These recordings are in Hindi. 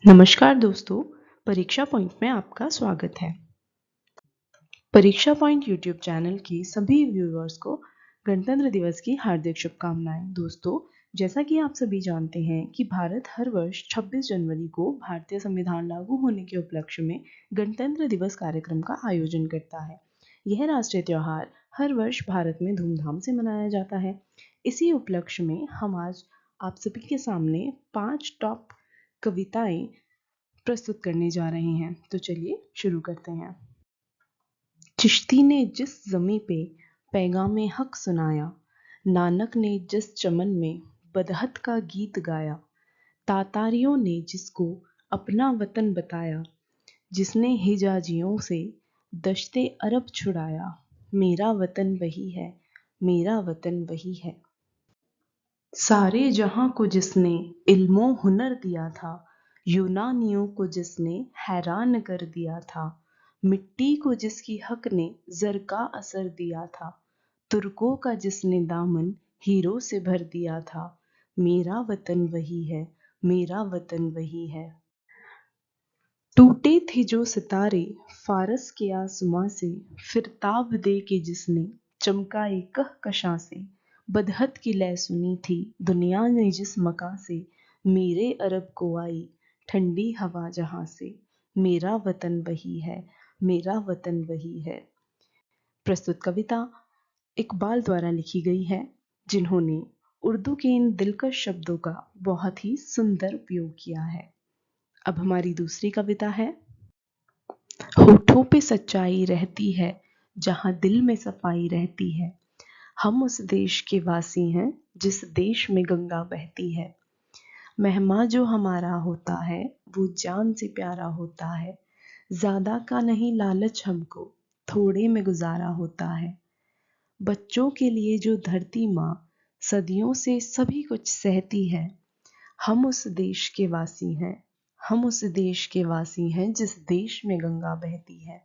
नमस्कार दोस्तों, परीक्षा पॉइंट में आपका स्वागत है। परीक्षा पॉइंट यूट्यूब चैनल की सभी व्यूअर्स को गणतंत्र दिवस की हार्दिक शुभकामनाएं। दोस्तों, जैसा कि आप सभी जानते हैं कि भारत हर वर्ष 26 जनवरी को भारतीय संविधान लागू होने के उपलक्ष्य में गणतंत्र दिवस कार्यक्रम का आयोजन करता है। यह राष्ट्रीय त्योहार हर वर्ष भारत में धूमधाम से मनाया जाता है। इसी उपलक्ष्य में हम आज आप सभी के सामने 5 टॉप कविताएं प्रस्तुत करने जा रहे हैं। तो चलिए शुरू करते हैं। चिश्ती ने जिस ज़मी पे पैगामे हक सुनाया, नानक ने जिस चमन में बदहत का गीत गाया, तातारियों ने जिसको अपना वतन बताया, जिसने हिजाजियों से दश्ते अरब छुड़ाया, मेरा वतन वही है, मेरा वतन वही है। सारे जहां को जिसने इल्मो हुनर दिया था, यूनानियों को जिसने हैरान कर दिया था, मिट्टी को जिसकी हक ने जर का असर दिया था, तुर्कों का जिसने दामन हीरो से भर दिया था, मेरा वतन वही है, मेरा वतन वही है। टूटे थे जो सितारे फारस के आसमां से, फिर ताब दे के जिसने चमकाए कहकशां से, बदहत की लय सुनी थी दुनिया ने जिस मका से, मेरे अरब को आई ठंडी हवा जहां से, मेरा वतन वही है, मेरा वतन वही है। प्रस्तुत कविता इकबाल द्वारा लिखी गई है, जिन्होंने उर्दू के इन दिलकश शब्दों का बहुत ही सुंदर उपयोग किया है। अब हमारी दूसरी कविता है। होठों पे सच्चाई रहती है जहां दिल में सफाई रहती है, हम उस देश के वासी हैं जिस देश में गंगा बहती है। मेहमान जो हमारा होता है वो जान से प्यारा होता है, ज्यादा का नहीं लालच हमको, थोड़े में गुजारा होता है। बच्चों के लिए जो धरती माँ सदियों से सभी कुछ सहती है, हम उस देश के वासी हैं, हम उस देश के वासी हैं जिस देश में गंगा बहती है।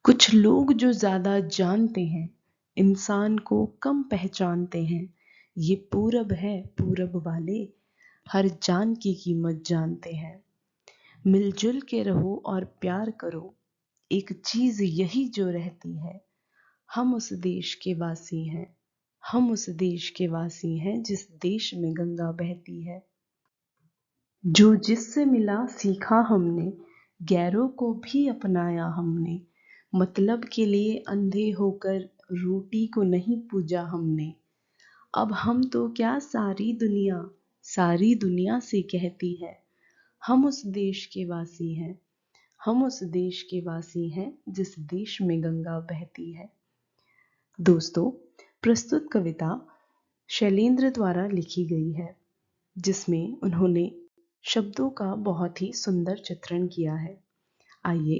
कुछ लोग जो ज्यादा जानते हैं इंसान को कम पहचानते हैं, ये पूरब है पूरब वाले हर जान की कीमत जानते हैं। मिलजुल के रहो और प्यार करो, एक चीज यही जो रहती है, हम उस देश के वासी हैं, हम उस देश के वासी हैं जिस देश में गंगा बहती है। जो जिससे मिला सीखा हमने, गैरों को भी अपनाया हमने, मतलब के लिए अंधे होकर रोटी को नहीं पूजा हमने। अब हम तो क्या सारी दुनिया से कहती है, हम उस देश के वासी हैं, हम उस देश के वासी हैं जिस देश में गंगा बहती है। दोस्तों, प्रस्तुत कविता शैलेंद्र द्वारा लिखी गई है, जिसमें उन्होंने शब्दों का बहुत ही सुंदर चित्रण किया है। आइए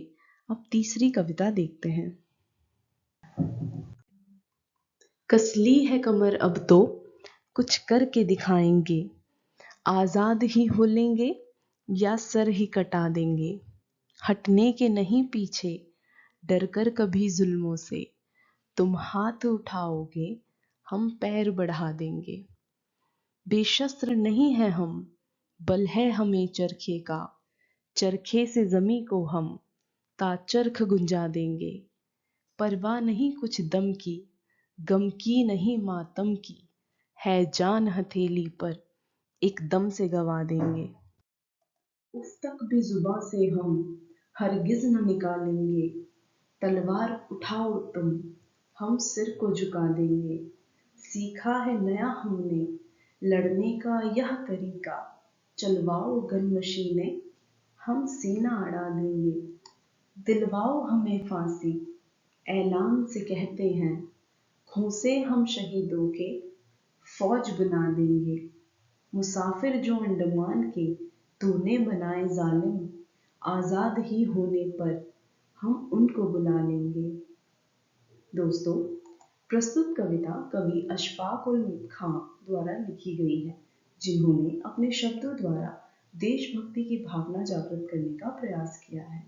अब तीसरी कविता देखते हैं। कसली है कमर अब तो कुछ करके दिखाएंगे, आजाद ही हो लेंगे या सर ही कटा देंगे, हटने के नहीं पीछे डर कर कभी जुल्मों से, तुम हाथ उठाओगे हम पैर बढ़ा देंगे। बेशस्त्र नहीं है हम, बल है हमें चरखे का, चरखे से जमी को हम ताचरख गुंजा देंगे। परवाह नहीं कुछ दम की, गम की नहीं मातम की, है जान हथेली पर एक दम से गवा देंगे। उफ तक भी जुबां से हम हरगिज न निकालेंगे, तलवार उठाओ तुम हम सिर को झुका देंगे। सीखा है नया हमने लड़ने का यह तरीका, चलवाओ गन मशीनें हम सीना अड़ा देंगे। दिलवाओ हमें फांसी ऐलान से कहते हैं, खोसे हम शहीदों के फौज बना देंगे। मुसाफिर जो अंडमान के तूने बनाए जालिम, आजाद ही होने पर हम उनको बुला लेंगे। दोस्तों, प्रस्तुत कविता कवि अशफाक उल खां द्वारा लिखी गई है, जिन्होंने अपने शब्दों द्वारा देशभक्ति की भावना जागृत करने का प्रयास किया है।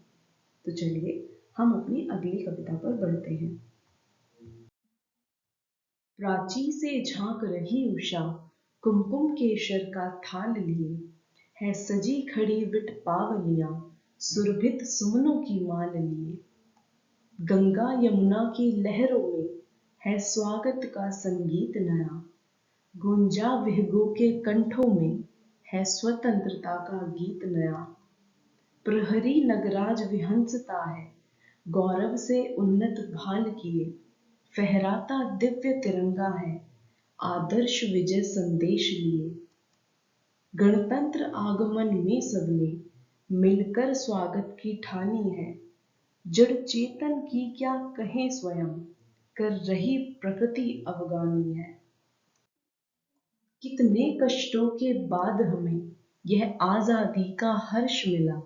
तो चलिए हम अपनी अगली कविता पर बढ़ते हैं। प्राची से झांक रही उषा कुमकुम केशर का थाल लिए, है सजी खड़ी विट पावलियां सुरभित सुमनों की माल लिए। गंगा यमुना की लहरों में है स्वागत का संगीत नया। गुंजा विहगों के कंठों में है स्वतंत्रता का गीत नया। प्रहरी नगराज विहंसता है गौरव से उन्नत भाल किए। फहराता दिव्य तिरंगा है आदर्श विजय संदेश लिए। गणतंत्र आगमन में सबने मिलकर स्वागत की ठानी है। जड़ चेतन की क्या कहें स्वयं कर रही प्रकृति अवगानी है। कितने कष्टों के बाद हमें यह आजादी का हर्ष मिला।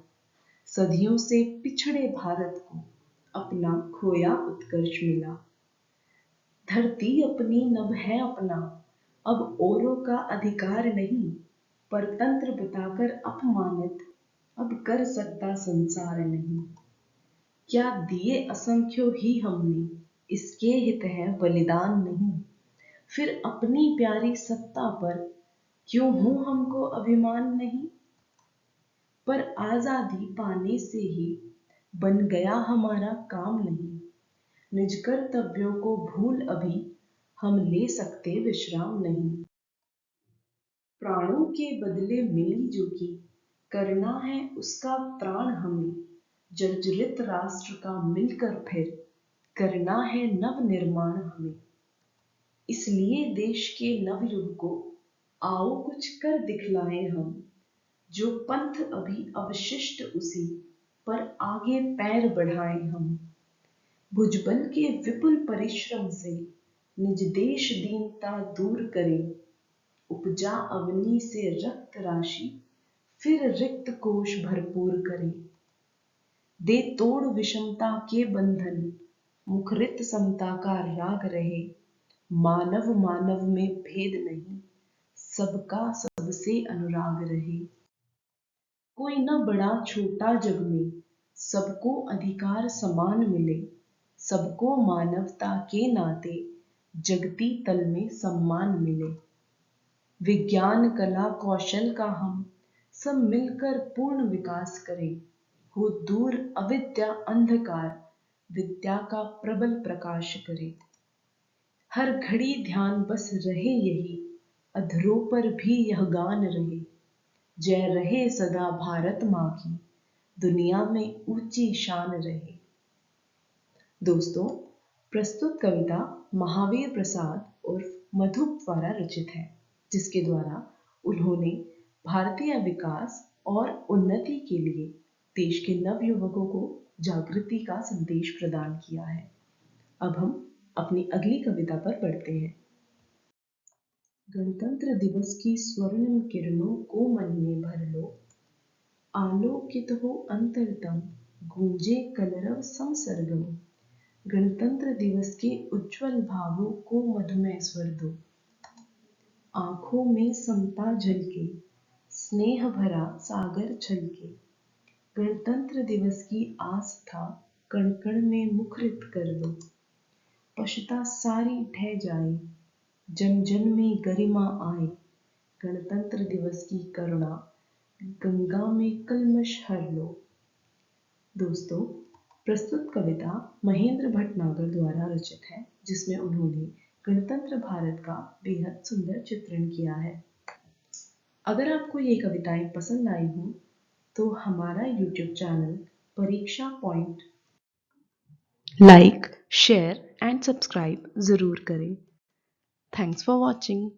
सदियों से पिछड़े भारत को अपना खोया उत्कर्ष मिला। धरती अपनी नभ है अपना अब औरों का अधिकार नहीं। परतंत्र बताकर अपमानित अब कर सकता संसार नहीं। क्या दिए असंख्यों ही हमने इसके हित है बलिदान नहीं। फिर अपनी प्यारी सत्ता पर क्यों हो हमको अभिमान नहीं। पर आजादी पाने से ही बन गया हमारा काम नहीं। निज कर्तव्यों को भूल अभी हम ले सकते विश्राम नहीं। प्राणों के बदले मिली जो की करना है उसका त्राण हमें। जर्जरित राष्ट्र का मिलकर फिर करना है नव निर्माण हमें। इसलिए देश के नवयुग को आओ कुछ कर दिखलाएं हम। जो पंथ अभी अवशिष्ट उसी पर आगे पैर बढ़ाएं हम। भुजबल के विपुल परिश्रम से निज देश दीनता दूर करें। उपजा अवनी से रक्त राशि फिर रिक्त कोश भरपूर करें। दे तोड़ विषमता के बंधन मुखरित समता का राग रहे। मानव मानव में भेद नहीं सबका सबसे अनुराग रहे। कोई न बड़ा छोटा जग में सबको अधिकार समान मिले। सबको मानवता के नाते जगती तल में सम्मान मिले। विज्ञान कला कौशल का हम सब मिलकर पूर्ण विकास करें। हो दूर अविद्या अंधकार विद्या का प्रबल प्रकाश करे। हर घड़ी ध्यान बस रहे यही अधरों पर भी यह गान रहे। जय रहे सदा भारत माँ की दुनिया में ऊंची शान रहे। दोस्तों, प्रस्तुत कविता महावीर प्रसाद उर्फ मधु द्वारा रचित है, जिसके द्वारा उन्होंने भारतीय विकास और उन्नति के लिए देश के नवयुवकों को जागृति का संदेश प्रदान किया है। अब हम अपनी अगली कविता पर बढ़ते हैं। गणतंत्र दिवस की स्वर्णिम किरणों को मन में भर लो। आलोकित हो अंतरतम गूंजे कलरव संसर्गम। गणतंत्र दिवस के उज्जवल भावों को मधुमय स्वर दो। आंखों में समता झलके स्नेह भरा सागर छलके। गणतंत्र दिवस की आस्था कण कण में मुखरित कर दो। पशुता सारी ढह जाए जन जन में गरिमा आए। गणतंत्र दिवस की करुणा गंगा में कलमश हर लो। दोस्तों, प्रस्तुत कविता महेंद्र भटनागर द्वारा रचित है, जिसमें उन्होंने गणतंत्र भारत का बेहद सुंदर चित्रण किया है। अगर आपको ये कविताएं पसंद आई हो तो हमारा YouTube चैनल परीक्षा point like, share and subscribe जरूर करें। Thanks for watching.